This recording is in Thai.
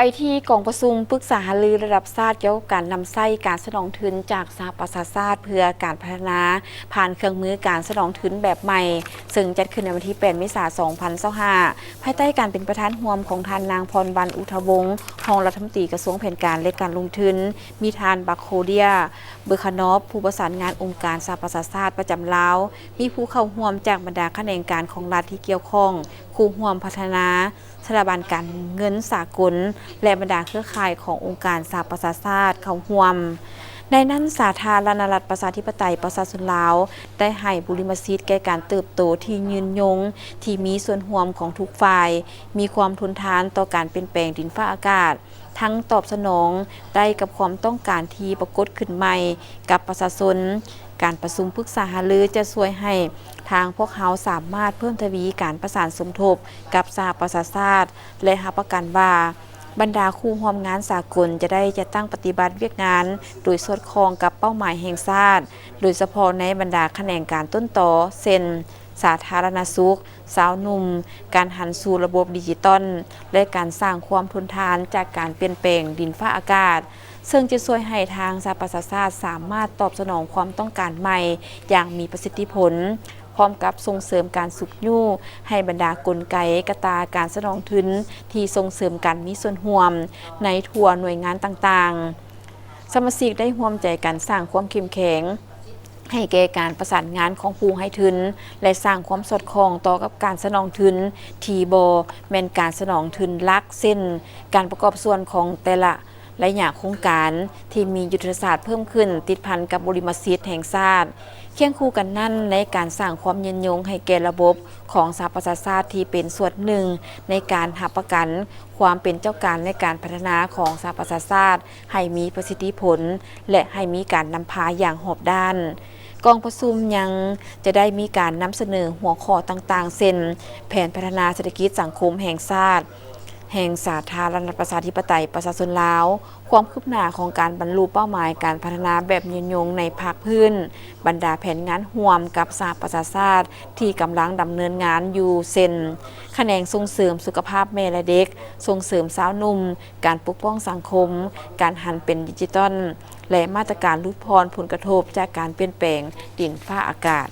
ไปที่กองประชุมปรึกษาหารือระดับชาติเกี่ยวกับการนำไส้การสนองทุนจากสหประชาชาติเพื่อการพัฒนาผ่านเครื่องมือการสนองทุนแบบใหม่ซึ่งจัดขึ้นในวันที่8 เมษายน 2025ภายใต้การเป็นประธานร่วมของท่านนางพรวรรณ อุทวงศ์รองรัฐมนตรีกระทรวงแผนการและการลงทุนมีทานบักโคเดียเบอร์คานอฟผู้ประสานงานองค์การสหประชาชาติประจำลาวมีผู้เข้าร่วมจากบรรดาข้าราชการของรัฐที่เกี่ยวข้องคู่ร่วมพัฒนาสถาบันการเงินสากลและบรรดาเครือข่ายขององค์การสหประชาชาติเข้าร่วมในนั้นสาธารณรัฐประชาธิปไตยประชาชนลาวได้ให้บุริมสิทธิ์แก่การเติบโตที่ยืนยงที่มีส่วนร่วมของทุกฝ่ายมีความทนทานต่อการเปลี่ยนแปลงดินฟ้าอากาศทั้งตอบสนองได้กับความต้องการที่ปรากฏขึ้นใหม่กับประชาชนการประชุมปรึกษาหารือจะช่วยให้ทางพวกเขาสามารถเพิ่มทวีการประสานสมทบกับสหประชาชาติและรับประกันว่าบรรดาคู่ร่วมงานสากลจะได้จะตั้งปฏิบัติเวียกงานโดยสอดคล้องกับเป้าหมายแห่งชาติโดยเฉพาะในบรรดาแขนงการต้นต่อเช่นสาธารณสุขสาวหนุ่มการหันสู่ระบบดิจิตอลและการสร้างความทนทานจากการเปลี่ยนแปลงดินฟ้าอากาศซึ่งจะช่วยให้ทางสหประชาชาติสามารถตอบสนองความต้องการใหม่อย่างมีประสิทธิผลพร้อมกับส่งเสริมการสุขยู่ให้บรรดากลไกกตาการสนองทุนที่ส่งเสริมการมีส่วนร่วมในทั่วหน่วยงานต่างๆสมาชิกได้ร่วมใจกันสร้างความเข้มแข็งให้แก่การประสานงานของผู้ให้ทุนและสร้างความสอดคล้องต่อกับการสนองทุนทีโบแม่นการสนองทุนลักเส้นการประกอบส่วนของแต่ละระยะโครงการที่มียุทธศาสตร์เพิ่มขึ้นติดพันกับบริมสิทธิ์แห่งชาติเคียงคู่กันนั่นในการสร้างความยืนยงให้แก่ระบบของสหประชาชาติที่เป็นส่วนหนึ่งในการรับประกันความเป็นเจ้าการในการพัฒนาของสหประชาชาติให้มีประสิทธิผลและให้มีการนำพาอย่างรอบด้านกองประชุมยังจะได้มีการนำเสนอหัวข้อต่างๆเช่นแผนพัฒนาเศรษฐกิจสังคมแห่งชาติแห่งสาธารณรัฐประชาธิปไตยประชาชนลาวความคืบหน้าของการบรรลุเป้าหมายการพัฒนาแบบยืนยงในภาคพื้นบรรดาแผนงานร่วมกับสหประชาชาติที่กำลังดำเนินงานอยู่เช่นแขนงส่งเสริมสุขภาพแม่และเด็กส่งเสริมสาวหนุ่มการปกป้องสังคมการหันเป็นดิจิตอลและมาตรการลดพรผลกระทบจากการเปลี่ยนแปลงดินฟ้าอากาศ